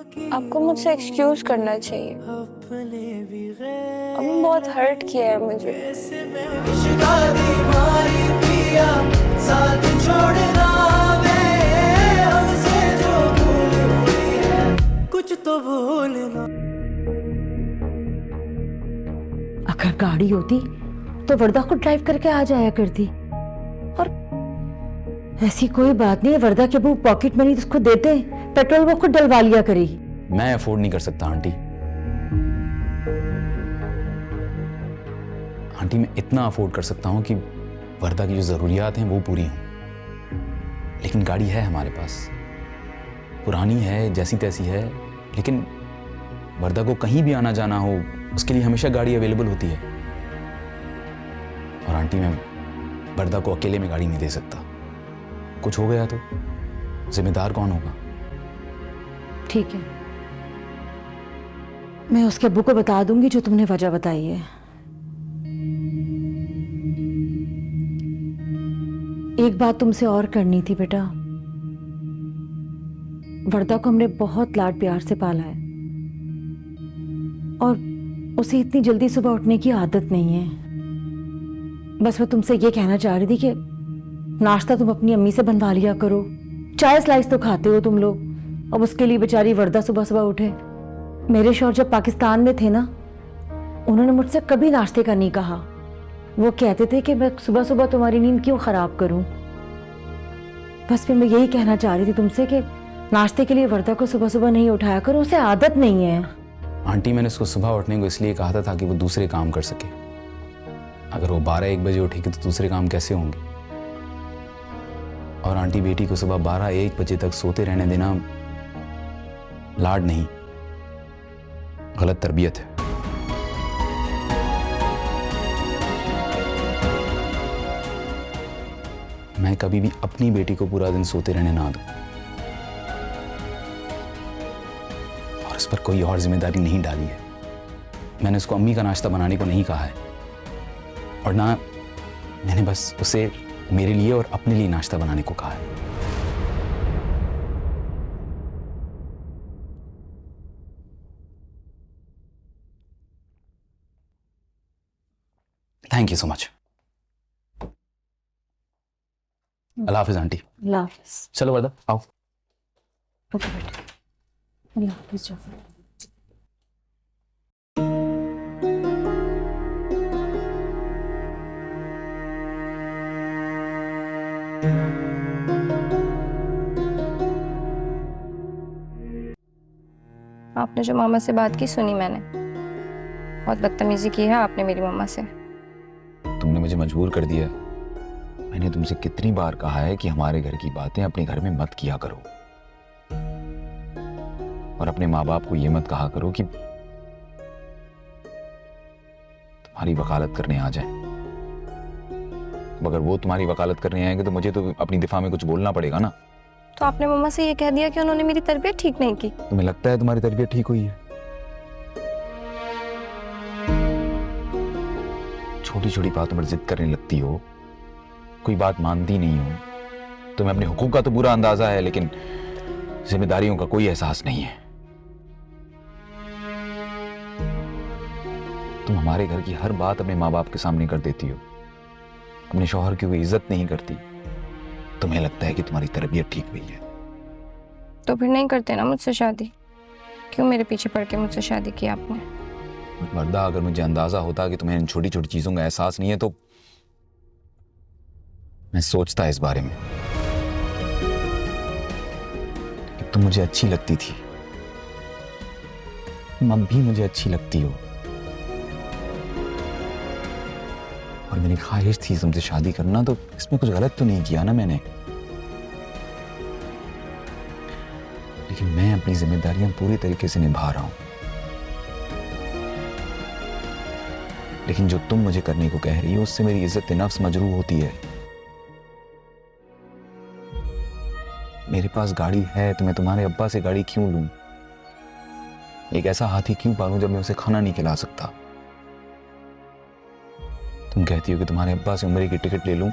आपको मुझसे एक्सक्यूज करना चाहिए। अब बहुत हर्ट किया है मुझे। कुछ तो भूलना। अगर गाड़ी होती तो वर्दा को ड्राइव करके आ जाया करती। और ऐसी कोई बात नहीं है, वर्दा के अबू पॉकेट मनी उसको देते, पेट्रोल वो खुद डलवा लिया करी। मैं अफोर्ड नहीं कर सकता आंटी। आंटी मैं इतना अफोर्ड कर सकता हूं कि वर्दा की जो जरूरियात हैं वो पूरी हों, लेकिन गाड़ी है हमारे पास, पुरानी है, जैसी तैसी है, लेकिन वर्दा को कहीं भी आना जाना हो उसके लिए हमेशा गाड़ी अवेलेबल होती है। और आंटी मैं वर्दा को अकेले में गाड़ी नहीं दे सकता। कुछ हो गया तो जिम्मेदार कौन होगा? ठीक है, मैं उसके अब्बू को बता दूंगी जो तुमने वजह बताई है। एक बात तुमसे और करनी थी बेटा। वर्दा को हमने बहुत लाड प्यार से पाला है और उसे इतनी जल्दी सुबह उठने की आदत नहीं है। बस मैं तुमसे ये कहना चाह रही थी कि नाश्ता तुम अपनी अम्मी से बनवा लिया करो। चाय स्लाइस तो खाते हो तुम लोग, अब उसके लिए बेचारी वर्दा सुबह सुबह उठे। मेरे शौहर जब पाकिस्तान में थे ना, उन्होंने मुझसे कभी नाश्ते का नहीं कहा। वो कहते थे कि मैं सुबह सुबह तुम्हारी नींद क्यों खराब करूं। बस फिर मैं यही कहना चाह रही थी तुमसे कि नाश्ते के लिए वर्दा को सुबह सुबह नहीं उठाया करो, उसे आदत नहीं है। आंटी मैंने उसको सुबह उठने को इसलिए कहा था ताकि वो दूसरे काम कर सके। अगर वो 12-1 बजे उठेगी तो दूसरे काम कैसे होंगे? और आंटी बेटी को सुबह 12-1 बजे तक सोते रहने देना लाड नहीं, गलत तरबियत है। मैं कभी भी अपनी बेटी को पूरा दिन सोते रहने ना दूं और इस पर कोई और जिम्मेदारी नहीं डाली है। मैंने उसको अम्मी का नाश्ता बनाने को नहीं कहा है और ना मैंने बस उसे मेरे लिए और अपने लिए नाश्ता बनाने को कहा है। Thank you so much. अल्लाह हाफिज आंटी। अल्लाह हाफिज। चलो वर्दा आओ। ओके बेटा, अल्लाह हाफिज जाफर। आपने जो मामा से बात की सुनी मैंने। बहुत बदतमीजी की है आपने मेरी मामा से। तुमने मुझे मजबूर कर दिया। मैंने तुमसे कितनी बार कहा है कि हमारे घर की बातें अपने घर में मत किया करो और अपने माँ बाप को ये मत कहा करो कि तुम्हारी वकालत करने आ जाए। अगर वो तुम्हारी वकालत करने आएंगे तो मुझे तो अपनी दिफा में कुछ बोलना पड़ेगा ना। तो आपने मम्मा से ये कह दिया कि उन्होंने मेरी तरबियत ठीक नहीं की। तुम्हें लगता है तुम्हारी तरबियत ठीक हुई है? छोटी छोटी बातों पर जिद करने लगती हो, कोई बात मानती नहीं हो। तुम्हें अपने हुकूक का तो पूरा अंदाजा है लेकिन जिम्मेदारियों का कोई एहसास नहीं है। तुम हमारे घर की हर बात अपने माँ बाप के सामने कर देती हो, अपने शौहर की कोई इज्जत नहीं करती। तुम्हें लगता है कि तुम्हारी तरबियत ठीक हुई है। तो फिर नहीं करते ना मुझसे शादी? क्यों मेरे पीछे पड़ के मुझसे शादी की आपने? मर्दा, अगर मुझे अंदाजा होता कि तुम्हें इन छोटी छोटी चीजों का एहसास नहीं है तो मैं सोचता इस बारे में। कि तुम मुझे अच्छी लगती थी, तुम अब भी मुझे अच्छी लगती हो और मेरी ख्वाहिश थी तुमसे शादी करना, तो इसमें कुछ गलत तो नहीं किया ना मैंने। लेकिन मैं अपनी जिम्मेदारियां पूरी तरीके से निभा रहा हूं। लेकिन जो तुम मुझे करने को कह रही हो उससे मेरी इज्जत नफ्स मजरूह होती है। मेरे पास गाड़ी है तो मैं तुम्हारे अब्बा से गाड़ी क्यों लूं? एक ऐसा हाथी क्यों पालूं जब मैं उसे खाना नहीं खिला सकता? तुम कहती हो कि तुम्हारे अब्बा से उम्रे की टिकट ले लूं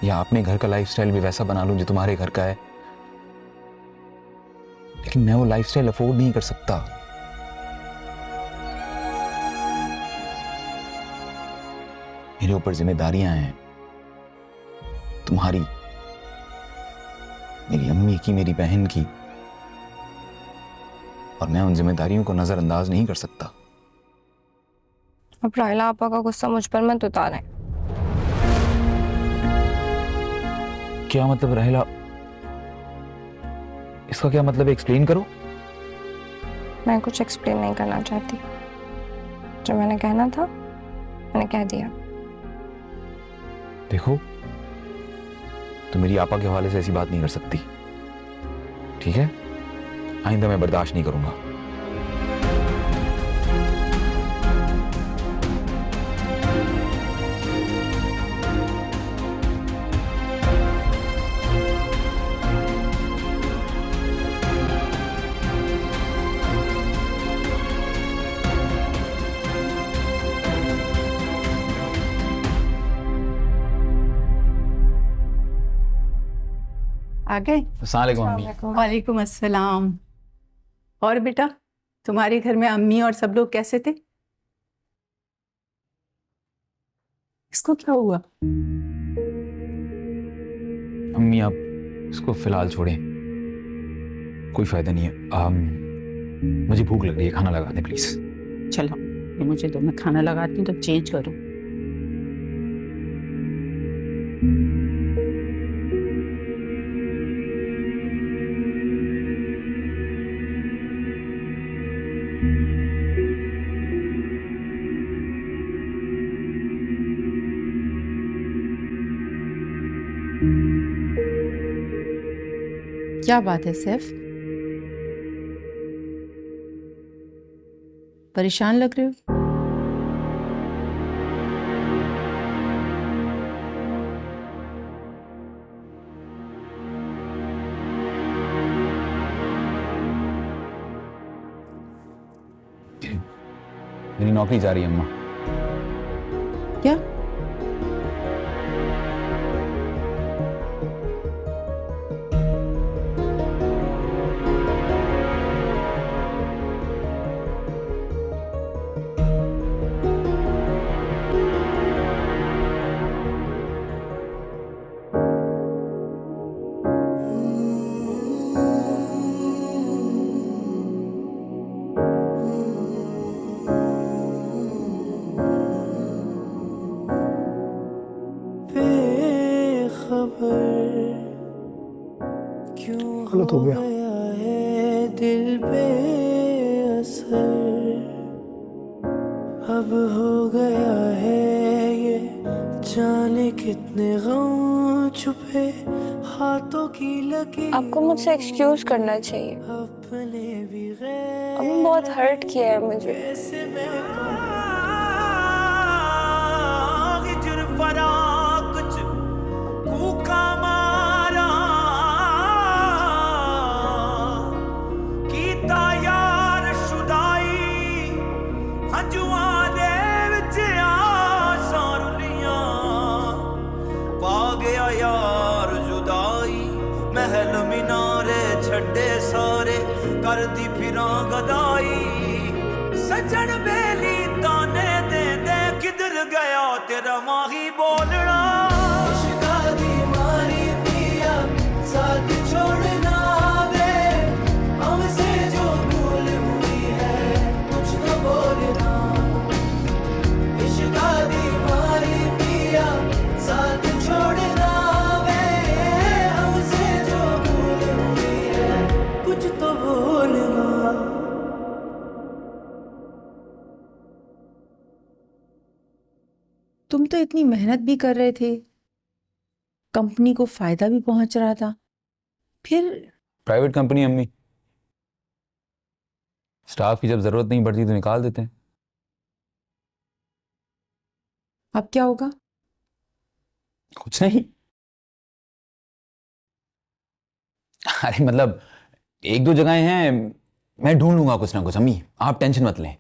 या अपने घर का लाइफस्टाइल भी वैसा बना लूं जो तुम्हारे घर का है। लेकिन मैं वो लाइफस्टाइल अफोर्ड नहीं कर सकता। मेरे ऊपर जिम्मेदारियां हैं, तुम्हारी, मेरी अम्मी की, मेरी बहन की, और मैं उन जिम्मेदारियों को नजरअंदाज नहीं कर सकता। अब राहिला आपा का गुस्सा मुझ पर मत उतारें। क्या मतलब राहिला? इसका क्या मतलब, एक्सप्लेन करो। मैं कुछ एक्सप्लेन नहीं करना चाहती, जो मैंने कहना था मैंने कह दिया। देखो, तुम मेरी आपा के हवाले से ऐसी बात नहीं कर सकती, ठीक है? आइंदा मैं बर्दाश्त नहीं करूंगा। आ गए? अस्सलाम वालेकुम अम्मी। वालेकुम अस्सलाम। और बेटा, तुम्हारे घर में अम्मी और सब लोग कैसे थे? इसको क्या हुआ? अम्मी आप इसको फिलहाल छोड़ें, कोई फायदा नहीं है। मुझे भूख लग रही है, खाना लगा दें प्लीज। चलो, ये मुझे दो, मैं खाना लगाती हूँ, तब चेंज करूँ। क्या बात है सैफ, परेशान लग रहे हो? मेरी नौकरी जा रही है अम्मा। क्या? गलत हो गया है दिल पे असर, अब हो गया है ये जाने कितने गम छुपे हाथों की लकीर। आपको मुझसे एक्सक्यूज करना चाहिए, अपने भी आपने बहुत हर्ट किया है मुझे। कैसे मैं हिजर फरा कुछ कूका मारा कीता यार शुदाई हंजुआं दे विच आसां रुलियां पा गया यार जुदाई महल मीनारे छड्डे सारे कर दी फिरां गदाई सजन बेली ताने दे दे किधर गया तेरा माही बोलना इश्क़ दी मारी पिया साथ छोड़ना वे हमसे जो भूल हुई है कुछ तो बोलना इश्क़ दी मारी पिया साथ छोड़ना वे हमसे जो भूल हुई है कुछ तो बोलना। तुम तो इतनी मेहनत भी कर रहे थे, कंपनी को फायदा भी पहुंच रहा था, फिर प्राइवेट कंपनी अम्मी, स्टाफ की जब जरूरत नहीं पड़ती तो निकाल देते हैं। अब क्या होगा? कुछ नहीं। अरे मतलब एक दो जगहें हैं, मैं ढूंढ लूंगा कुछ ना कुछ अम्मी, आप टेंशन मत लें।